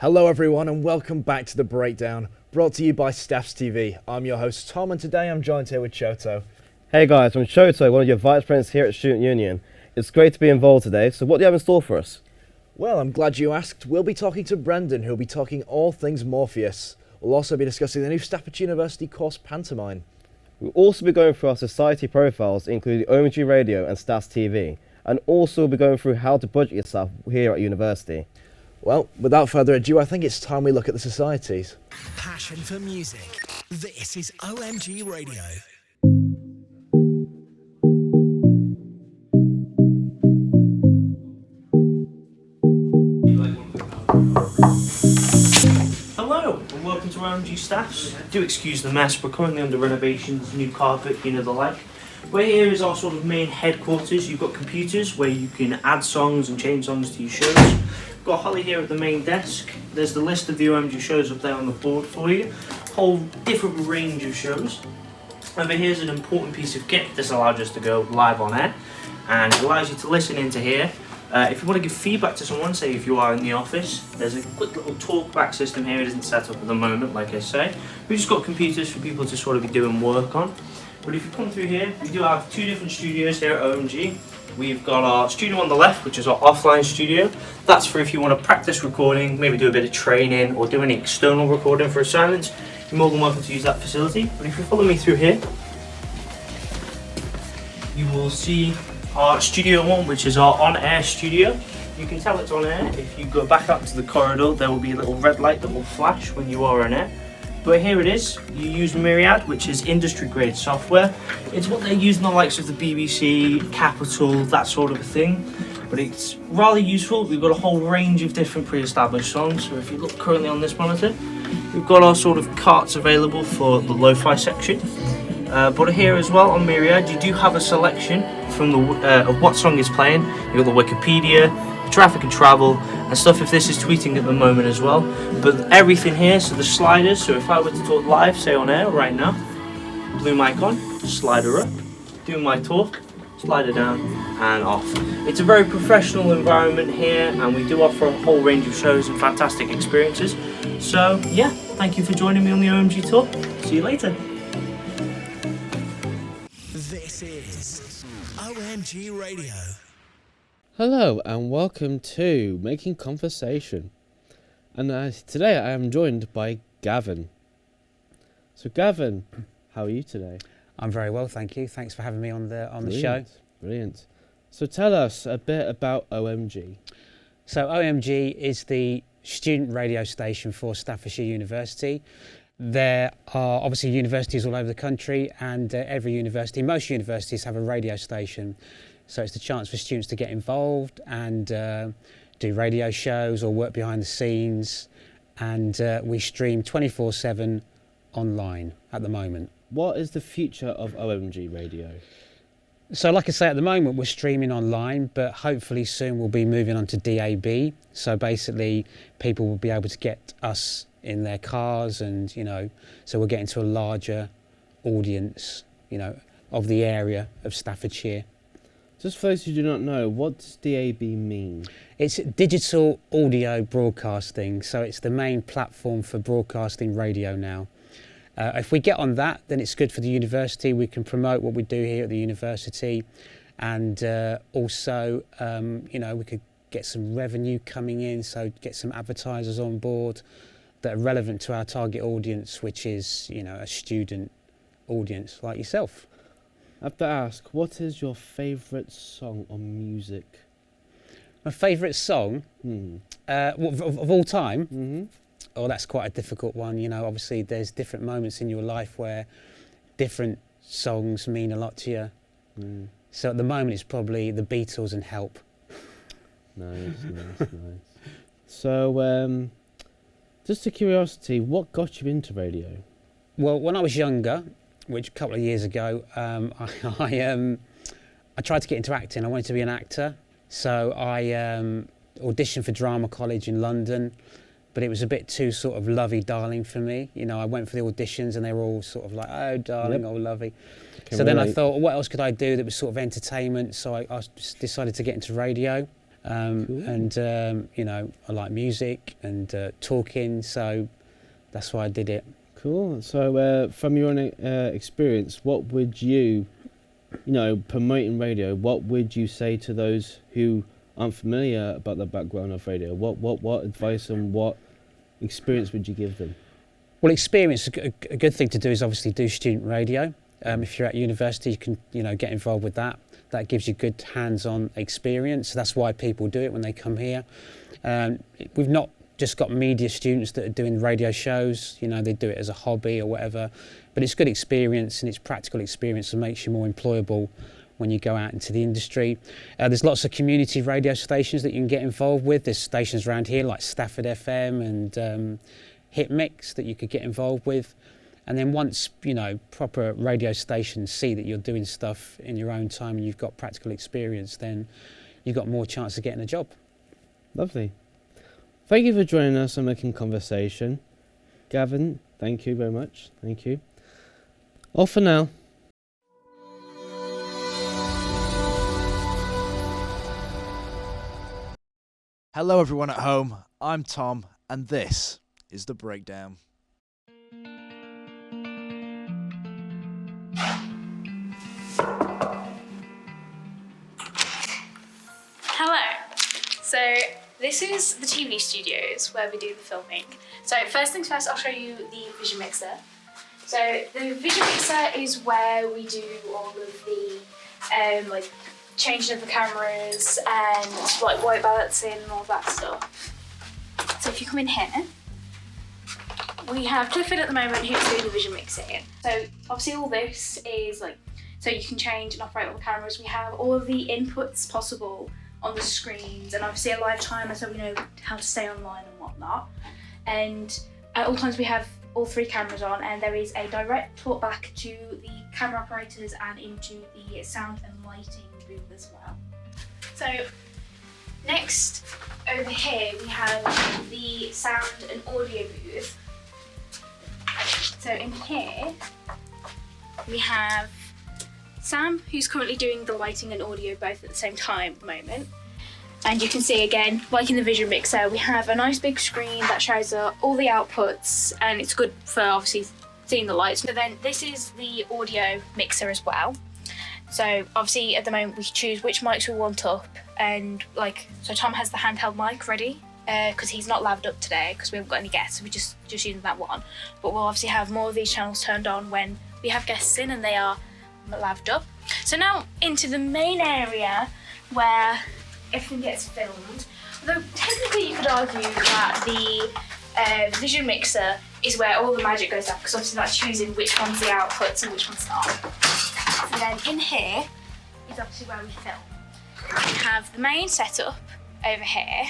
Hello everyone and welcome back to The Breakdown, brought to you by StaffsTV. I'm your host Tom and today I'm joined here with Shoto. Hey guys, I'm Shoto, one of your vice presidents here at Student Union. It's great to be involved today, so what do you have in store for us? Well, I'm glad you asked. We'll be talking to Brendan, who'll be talking all things Morpheus. We'll also be discussing the new Staffordshire University course Pantomime. We'll also be going through our society profiles, including OMG Radio and StaffsTV, and also we'll be going through how to budget yourself here at university. Well, without further ado, I think it's time we look at the societies. Passion for music. This is OMG Radio. Hello and welcome to OMG Staffs. Do excuse the mess, we're currently under renovations, new carpet, the like. Where here is our sort of main headquarters. You've got computers where you can add songs and change songs to your shows. We've got Holly here at the main desk. There's the list of the OMG shows up there on the board for you. Whole different range of shows. Over here's an important piece of kit. This allows us to go live on air and it allows you to listen into here. If you want to give feedback to someone, say if you are in the office, there's a quick little talkback system here. It isn't set up at the moment, like I say. We've just got computers for people to sort of be doing work on. But if you come through here, we do have two different studios here at OMG. We've got our studio on the left, which is our offline studio. That's for if you want to practice recording, maybe do a bit of training or do any external recording for assignments. You're more than welcome to use that facility. But if you follow me through here, you will see our Studio 1, which is our on-air studio. You can tell it's on air. If you go back up to the corridor, there will be a little red light that will flash when you are on air. But here it is. You use Myriad, which is industry-grade software. It's what they're using the likes of the BBC, Capital, that sort of a thing. But it's rather useful. We've got a whole range of different pre-established songs. So if you look currently on this monitor, we've got our sort of carts available for the lo-fi section. But here as well on Myriad, you do have a selection from the of what song is playing. You've got the Wikipedia, traffic and travel, and stuff if this is tweeting at the moment as well. But everything here, so the sliders, so if I were to talk live, say on air right now, blue mic on, slider up, do my talk, slider down and off. It's a very professional environment here and we do offer a whole range of shows and fantastic experiences. So yeah, thank you for joining me on the OMG tour. See you later. This is OMG Radio. Hello and welcome to Making Conversation. And today I am joined by Gavin. So Gavin, how are you today? I'm very well, thank you. Thanks for having me on the show. Brilliant. So tell us a bit about OMG. So OMG is the student radio station for Staffordshire University. There are obviously universities all over the country and every university, most universities have a radio station. So it's the chance for students to get involved and do radio shows or work behind the scenes. And we stream 24/7 online at the moment. What is the future of OMG Radio? So like I say, at the moment we're streaming online, but hopefully soon we'll be moving on to DAB. So basically people will be able to get us in their cars and, so we're getting to a larger audience, of the area of Staffordshire. Just for those who do not know, what does DAB mean? It's digital audio broadcasting, so it's the main platform for broadcasting radio now. If we get on that, then it's good for the university. We can promote what we do here at the university, and also, we could get some revenue coming in, so get some advertisers on board that are relevant to our target audience, which is, a student audience like yourself. I have to ask, what is your favourite song or music? My favourite song of all time? Mm-hmm. Oh, that's quite a difficult one. Obviously there's different moments in your life where different songs mean a lot to you. Mm. So at the moment it's probably the Beatles and Help. Nice. So, just a curiosity, what got you into radio? Well, when I was younger, which a couple of years ago, I tried to get into acting. I wanted to be an actor. So I auditioned for drama college in London, but it was a bit too sort of lovey-darling for me. I went for the auditions and they were all sort of like, oh, darling, oh, lovey. So then I thought, what else could I do that was sort of entertainment? So I just decided to get into radio. And you know, I like music and talking, so that's why I did it. Cool. So from your own experience, what would you know, promoting radio, what would you say to those who aren't familiar about the background of radio? What advice and what experience would you give them? Well, experience, a good thing to do is obviously do student radio. If you're at university, you can, you know, get involved with that. That gives you good hands-on experience. That's why people do it when they come here. We've not just got media students that are doing radio shows, you know, they do it as a hobby or whatever, but it's good experience and it's practical experience that makes you more employable when you go out into the industry. There's lots of community radio stations that you can get involved with. There's stations around here like Stafford FM and Hit Mix that you could get involved with. And then once, you know, proper radio stations see that you're doing stuff in your own time and you've got practical experience, then you've got more chance of getting a job. Lovely. Thank you for joining us on Making Conversation. Gavin, thank you very much. Thank you. Off for now. Hello everyone at home, I'm Tom, and this is The Breakdown. Hello. So this is the TV studios where we do the filming. So first things first, I'll show you the vision mixer. So the vision mixer is where we do all of the like changing of the cameras and like white balancing and all that stuff. So if you come in here, we have Clifford at the moment who's doing the vision mixing. So obviously all this is like, so you can change and operate all the cameras. We have all of the inputs possible on the screens and obviously a live timer so we know how to stay online and whatnot. And at all times we have all three cameras on and there is a direct talk back to the camera operators and into the sound and lighting booth as well. So next over here we have the sound and audio booth. So in here we have Sam, who's currently doing the lighting and audio both at the same time at the moment. And you can see again, like in the vision mixer, we have a nice big screen that shows all the outputs and it's good for obviously seeing the lights. So then this is the audio mixer as well. So obviously at the moment we choose which mics we want up and like, so Tom has the handheld mic ready because he's not laved up today because we haven't got any guests, so we're just using that one. But we'll obviously have more of these channels turned on when we have guests in and they are laved up. So now into the main area where everything gets filmed. Although technically you could argue that the vision mixer is where all the magic goes down because obviously that's choosing which one's the outputs and which one's not. And then in here is obviously where we film. We have the main setup over here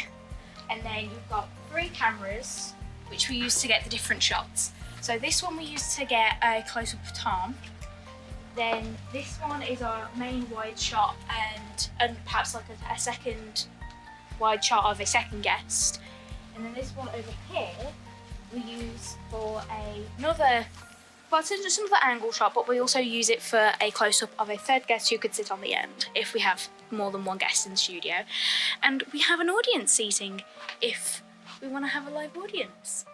and then you've got three cameras which we use to get the different shots. So this one we use to get a close-up of Tom. Then this one is our main wide shot and perhaps like a second wide shot of a second guest. And then this one over here we use for another, well it's just another angle shot, but we also use it for a close-up of a third guest who could sit on the end if we have more than one guest in the studio. And we have an audience seating if we want to have a live audience.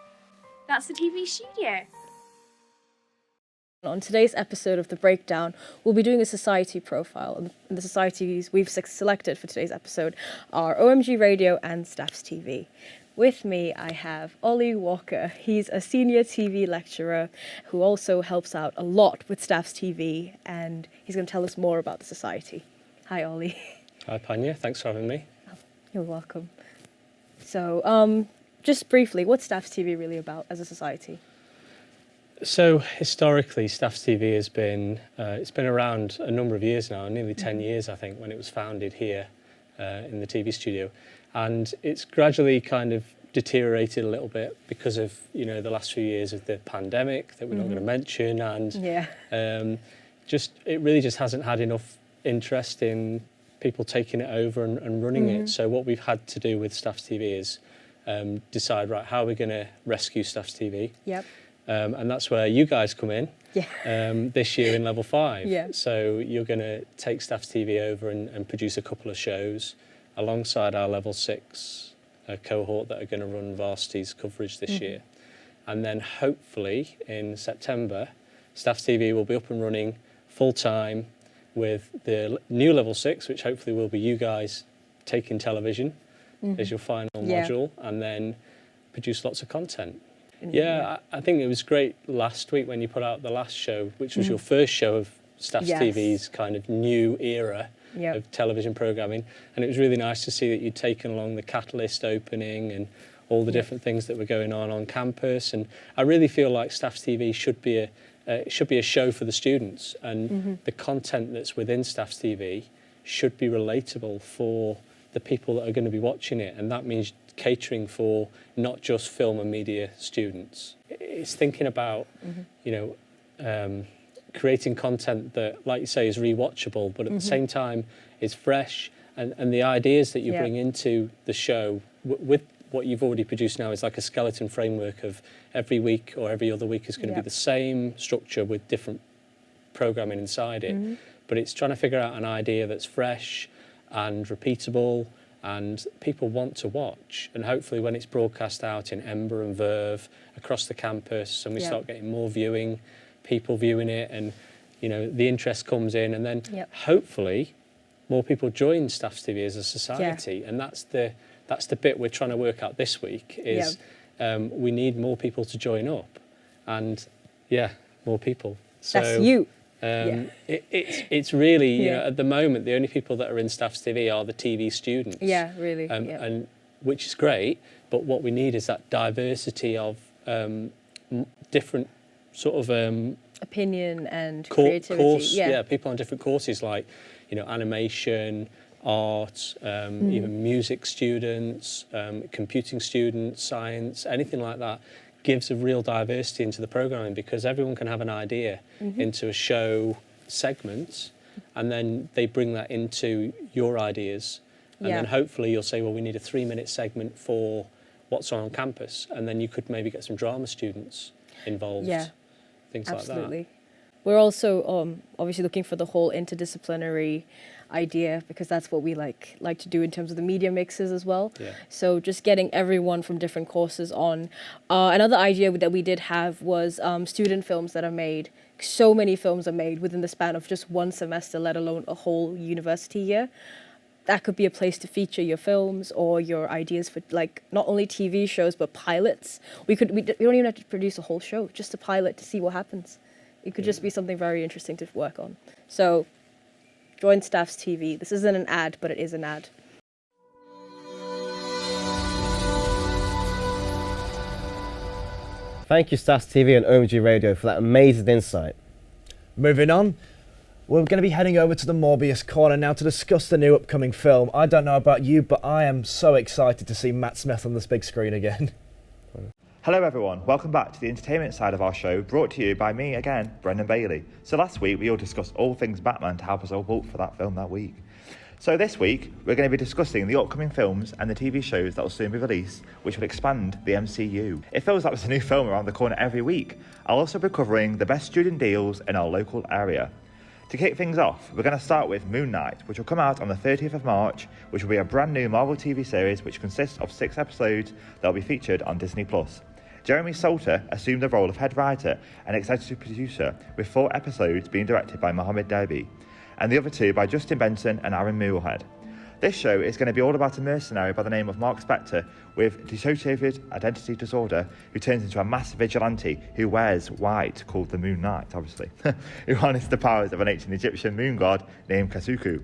That's the TV studio. On today's episode of The Breakdown, we'll be doing a society profile, and the societies we've selected for today's episode are OMG Radio and StaffsTV. With me, I have Ollie Walker. He's a senior TV lecturer who also helps out a lot with StaffsTV, and he's going to tell us more about the society. Hi, Ollie. Hi, Panya. Thanks for having me. You're welcome. So, just briefly, what's StaffsTV really about as a society? So historically, StaffsTV has been it's been around a number of years now, nearly 10 years I think, when it was founded here in the TV studio, and it's gradually kind of deteriorated a little bit because of the last few years of the pandemic that we're not going to mention, and it really just hasn't had enough interest in people taking it over and running it. So what we've had to do with StaffsTV is decide, right, how are we going to rescue StaffsTV? Yep. And that's where you guys come in this year in level 5. Yeah. So you're going to take StaffsTV over and produce a couple of shows alongside our level 6 cohort that are going to run varsity's coverage this year. And then hopefully in September, StaffsTV will be up and running full-time with the new level 6, which hopefully will be you guys taking television as your final module, and then produce lots of content. I think it was great last week when you put out the last show, which was your first show of StaffsTV's kind of new era of television programming, and it was really nice to see that you'd taken along the Catalyst opening and all the different things that were going on campus. And I really feel like StaffsTV should be a show for the students, and the content that's within StaffsTV should be relatable for the people that are going to be watching it, and that means catering for not just film and media students. It's thinking about creating content that, like you say, is rewatchable, but at the same time is fresh, and the ideas that you bring into the show with what you've already produced now is like a skeleton framework of every week or every other week is going to be the same structure with different programming inside it, but it's trying to figure out an idea that's fresh and repeatable and people want to watch, and hopefully when it's broadcast out in Ember and Verve across the campus and we start getting more people viewing it, and the interest comes in, and then hopefully more people join StaffsTV as a society, and that's the bit we're trying to work out this week is we need more people to join up, and more people. So that's you. It's really at the moment the only people that are in StaffsTV are the TV students. Really. And which is great, but what we need is that diversity of different sort of opinion and creativity. People on different courses like animation, art, even music students, computing students, science, anything like that gives a real diversity into the programming, because everyone can have an idea into a show segment, and then they bring that into your ideas, and then hopefully you'll say, well, we need a 3-minute segment for what's on campus, and then you could maybe get some drama students involved, things absolutely. like that. We're also obviously looking for the whole interdisciplinary idea, because that's what we like to do in terms of the media mixes as well. So just getting everyone from different courses on. Another idea that we did have was student films that are made. So many films are made within the span of just one semester, let alone a whole university year. That could be a place to feature your films or your ideas for not only TV shows but pilots. We don't even have to produce a whole show, just a pilot to see what happens. It could just be something very interesting to work on. So join StaffsTV. This isn't an ad, but it is an ad. Thank you, StaffsTV and OMG Radio, for that amazing insight. Moving on, we're going to be heading over to the Morbius corner now to discuss the new upcoming film. I don't know about you, but I am so excited to see Matt Smith on this big screen again. Hello everyone, welcome back to the entertainment side of our show, brought to you by me again, Brendan Bailey. So last week we all discussed all things Batman to help us all vote for that film that week. So this week we're going to be discussing the upcoming films and the TV shows that will soon be released, which will expand the MCU. It feels like there's a new film around the corner every week. I'll also be covering the best student deals in our local area. To kick things off, we're going to start with Moon Knight, which will come out on the 30th of March, which will be a brand new Marvel TV series which consists of 6 episodes that will be featured on Disney+. Jeremy Salter assumed the role of head writer and executive producer, with 4 episodes being directed by Mohamed Derby, and the other 2 by Justin Benson and Aaron Muirhead. This show is going to be all about a mercenary by the name of Mark Spector with dissociative identity disorder who turns into a massive vigilante who wears white, called the Moon Knight, obviously, who harnesses the powers of an ancient Egyptian moon god named Kasuku.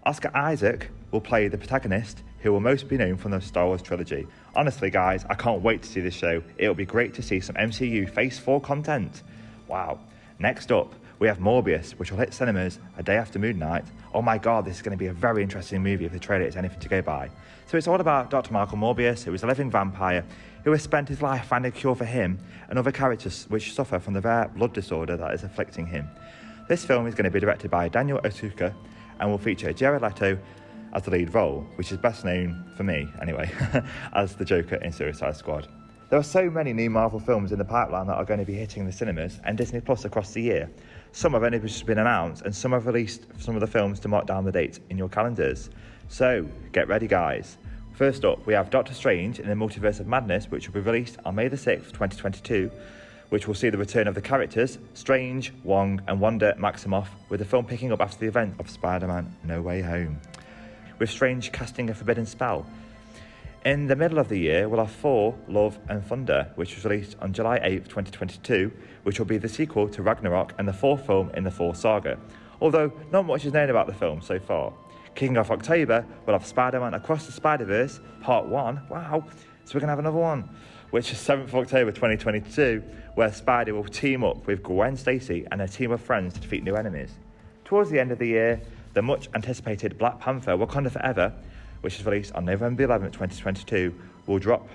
Oscar Isaac will play the protagonist, who will most be known from the Star Wars trilogy. Honestly, guys, I can't wait to see this show. It'll be great to see some MCU Phase 4 content. Wow. Next up, we have Morbius, which will hit cinemas a day after Moon Knight. Oh my god, this is going to be a very interesting movie if the trailer is anything to go by. So it's all about Dr. Michael Morbius, who is a living vampire, who has spent his life finding a cure for him and other characters which suffer from the rare blood disorder that is afflicting him. This film is going to be directed by Daniel Otuka and will feature Jared Leto as the lead role, which is best known, for me anyway, as the Joker in Suicide Squad. There are so many new Marvel films in the pipeline that are going to be hitting the cinemas and Disney Plus across the year. Some have only just been announced, and some have released some of the films to mark down the dates in your calendars. So, get ready guys. First up, we have Doctor Strange in the Multiverse of Madness, which will be released on May the 6th, 2022, which will see the return of the characters Strange, Wong and Wanda Maximoff, with the film picking up after the event of Spider-Man No Way Home, with Strange casting a forbidden spell. In the middle of the year, we'll have Thor, Love and Thunder, which was released on July 8th, 2022, which will be the sequel to Ragnarok and the fourth film in the Thor saga, although not much is known about the film so far. Kicking off October, we'll have Spider-Man Across the Spider-Verse, Part 1, wow, so we're going to have another one, which is 7th of October 2022, where Spidey will team up with Gwen Stacy and a team of friends to defeat new enemies. Towards the end of the year, the much anticipated Black Panther Wakanda Forever, which is released on November 11th, 2022, will drop,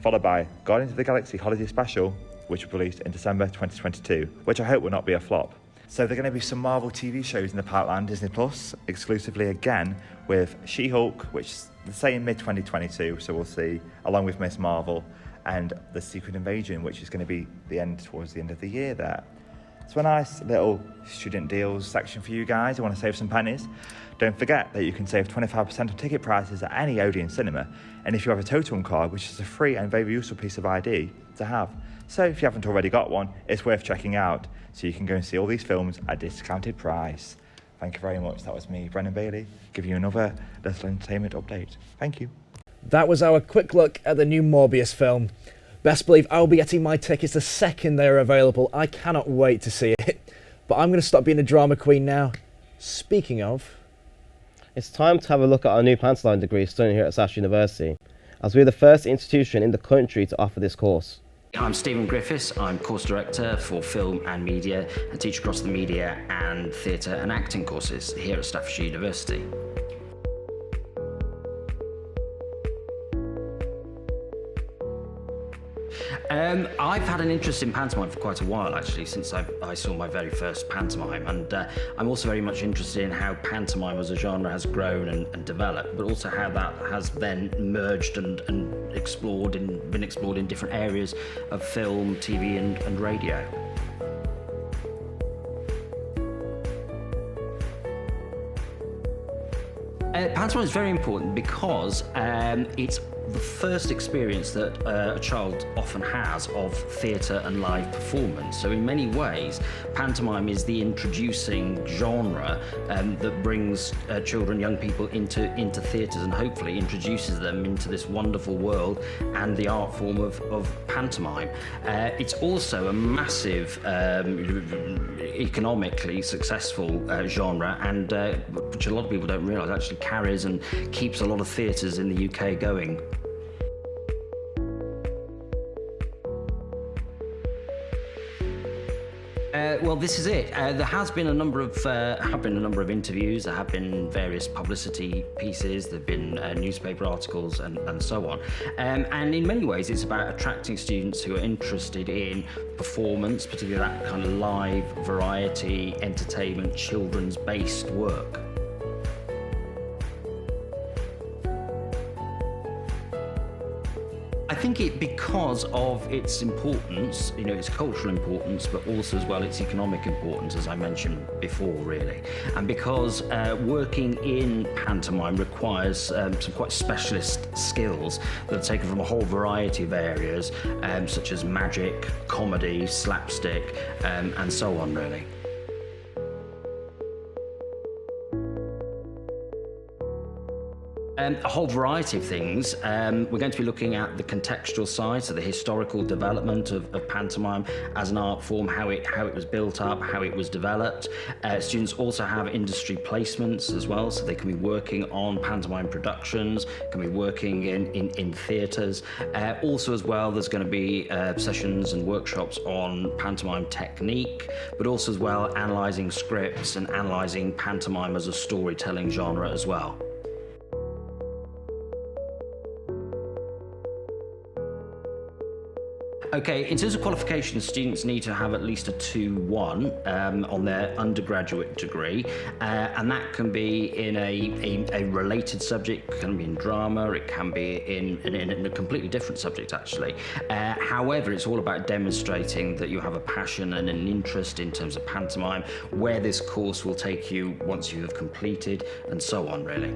followed by Guardians of the Galaxy Holiday Special, which will be released in December 2022, which I hope will not be a flop. So there are going to be some Marvel TV shows in the pipeline, Disney Plus, exclusively again, with She-Hulk, which is the same mid-2022, so we'll see, along with Miss Marvel, and The Secret Invasion, which is going to be towards the end of the year there. So a nice little student deals section for you guys who want to save some pennies. Don't forget that you can save 25% on ticket prices at any Odeon cinema, and if you have a Totem card, which is a free and very useful piece of ID to have. So if you haven't already got one, it's worth checking out, so you can go and see all these films at a discounted price. Thank you very much. That was me, Brendan Bailey, giving you another little entertainment update. Thank you. That was our quick look at the new Morbius film. Best believe I'll be getting my tickets the second they are available. I cannot wait to see it. But I'm going to stop being a drama queen now. Speaking of... It's time to have a look at our new pantomime degree studying here at StaffsTV University, as we're the first institution in the country to offer this course. I'm Stephen Griffiths. I'm course director for film and media and teach across the media and theatre and acting courses here at StaffsTV University. I've had an interest in pantomime for quite a while, actually, since I saw my very first pantomime, and I'm also very much interested in how pantomime as a genre has grown and developed, but also how that has then merged and been explored in different areas of film, TV and radio. Pantomime is very important because it's the first experience that a child often has of theatre and live performance. So in many ways, pantomime is the introducing genre that brings children, young people into theatres and hopefully introduces them into this wonderful world and the art form of pantomime. It's also a massive, economically successful genre, and which a lot of people don't realise actually carries and keeps a lot of theatres in the UK going. Well, this is it. There has been a number of interviews. There have been various publicity pieces. There've been newspaper articles and so on. And in many ways, it's about attracting students who are interested in performance, particularly that kind of live, variety, entertainment, children's-based work. I think because of its importance, its cultural importance, but also as well its economic importance, as I mentioned before, really. And because working in pantomime requires some quite specialist skills that are taken from a whole variety of areas, such as magic, comedy, slapstick, and so on, really. A whole variety of things. We're going to be looking at the contextual side, so the historical development of pantomime as an art form, how it was built up, how it was developed. Students also have industry placements as well, so they can be working on pantomime productions, can be working in theatres. Also as well, there's going to be sessions and workshops on pantomime technique, but also as well analysing scripts and analysing pantomime as a storytelling genre as well. Okay, in terms of qualifications, students need to have at least a 2-1 on their undergraduate degree, and that can be in a related subject. It can be in drama, it can be in a completely different subject actually. However, it's all about demonstrating that you have a passion and an interest in terms of pantomime, where this course will take you once you have completed, and so on really.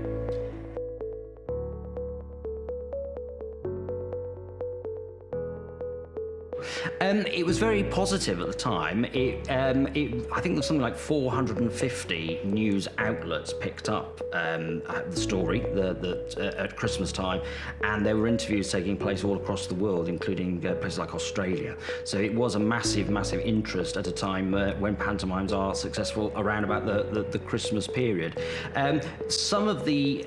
It was very positive at the time. I think there's something like 450 news outlets picked up the story at Christmas time, and there were interviews taking place all across the world, including places like Australia. So it was a massive, massive interest at a time when pantomimes are successful around about the Christmas period. Some of the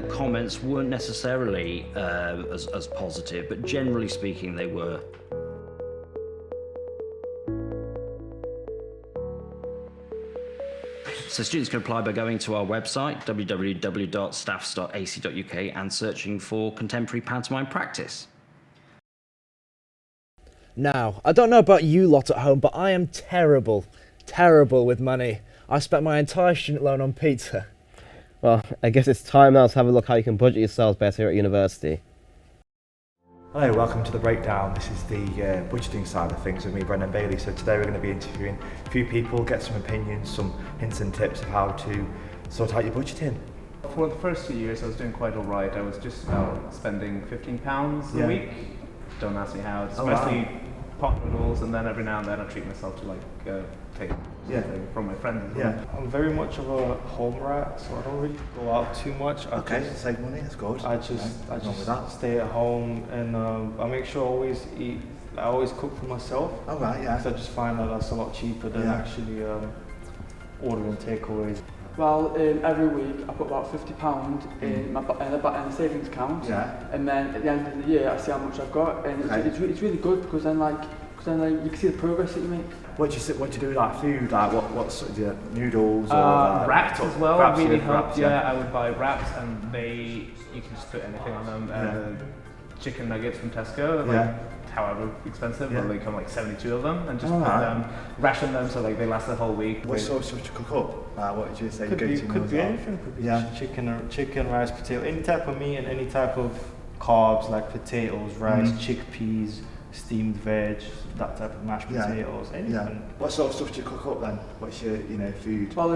comments weren't necessarily as positive, but generally speaking, they were. So students can apply by going to our website, www.staffs.ac.uk, and searching for Contemporary Pantomime Practice. Now, I don't know about you lot at home, but I am terrible with money. I spent my entire student loan on pizza. Well, I guess it's time now to have a look how you can budget yourselves better here at university. Hello, welcome to The Breakdown. This is the budgeting side of things with me, Brendan Bailey. So today we're going to be interviewing a few people, get some opinions, some hints and tips of how to sort out your budgeting. For the first 2 years I was doing quite alright. I was just about spending £15 a week. Don't ask me how. It's mostly pot noodles, and then every now and then I treat myself to like take something from my friends. I'm very much of a home rat, so I don't really go out too much. Save money, that's good. I just stay at home, and I make sure I always eat. I always cook for myself. Oh right, yeah. So I just find that that's a lot cheaper than actually ordering takeaways. Well, every week I put about £50 in my in a savings account, and then at the end of the year I see how much I've got, and it's really good because then you can see the progress that you make. What do you do with like food? Like what sort of noodles or wraps as well? Wraps really help. Wraps, I would buy wraps, and you can just put anything on them. Chicken nuggets from Tesco, however expensive, but they come like 72 of them, and just put them, ration them so like they last the whole week. What sort of stuff to cook up? What did you say? Could be anything. Could be chicken, rice, potato, any type of meat and any type of carbs like potatoes, rice, chickpeas, steamed veg, that type of mashed potatoes, anything. What sort of stuff do you cook up then? What's your food? Well,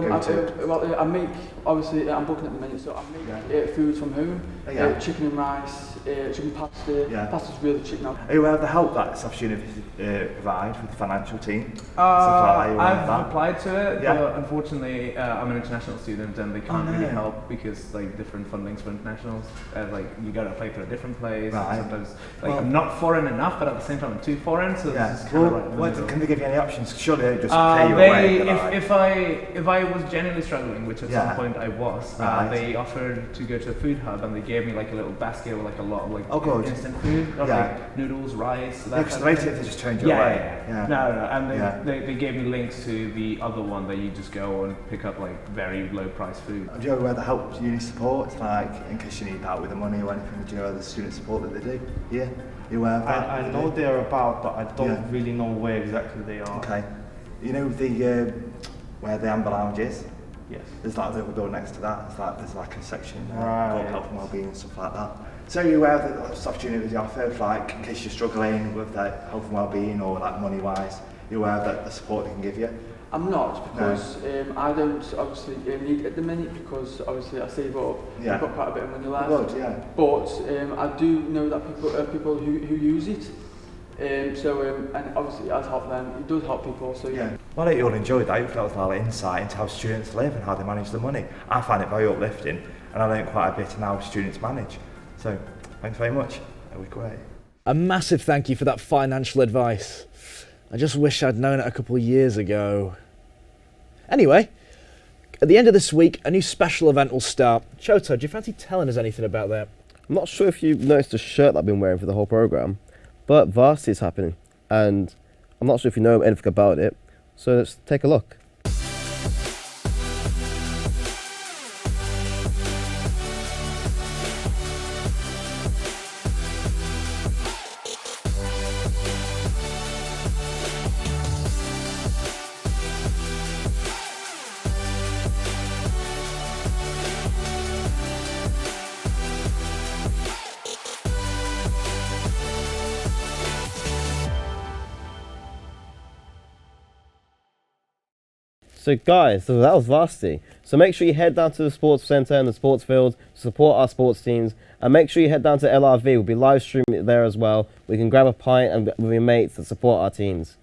I make, obviously I'm booking at the minute, so I make foods from home. Chicken and rice, chicken pasta. Pasta's really cheap now. Are you aware of the help that Staffs University provide with the financial team? I've applied to it, but unfortunately I'm an international student and they can't really help because like different fundings for internationals. Like you got to apply to a different place. Sometimes I'm not foreign enough, but at the same time I'm too foreign. So this is kind of can they give you any options? Surely they just pay you away. If I was genuinely struggling, which at some point I was, they offered to go to a food hub and they gave me like a little basket with like a lot of like instant food, like noodles, rice. Because they just turned you away. No, and they gave me links to the other one that you just go and pick up like very low price food. Do you know where the help uni support, like in case you need that with the money or anything? Do you know the student support that they do? Yeah. You aware of that? I know they're about, but I don't really know where exactly they are. Okay. You know the where the Amber Lounge is? Yes. There's like a little door next to that. There's like a section called Health and Wellbeing and stuff like that. So are you aware of the stuff University offers, like in case you're struggling with that health and wellbeing or like money wise? You aware of the support they can give you? I'm not, because I don't obviously need it at the minute, because obviously I save up. I've got quite a bit of money left. But I do know that people who use it. And obviously it does help them. It does help people. So Well, you all enjoyed that. You've got a lot of insight into how students live and how they manage their money. I find it very uplifting, and I learned quite a bit on how students manage. So thanks very much. That was great. A massive thank you for that financial advice. I just wish I'd known it a couple of years ago. Anyway, at the end of this week, a new special event will start. Choto, do you fancy telling us anything about that? I'm not sure if you've noticed the shirt that I've been wearing for the whole programme, but Varsity is happening, and I'm not sure if you know anything about it, so let's take a look. So guys, that was varsity. So make sure you head down to the sports centre and the sports field to support our sports teams. And make sure you head down to LRV. We'll be live streaming it there as well. We can grab a pint and with your mates to support our teams.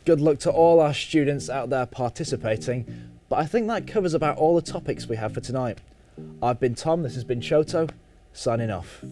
Good luck to all our students out there participating. But I think that covers about all the topics we have for tonight. I've been Tom, this has been Shoto, signing off.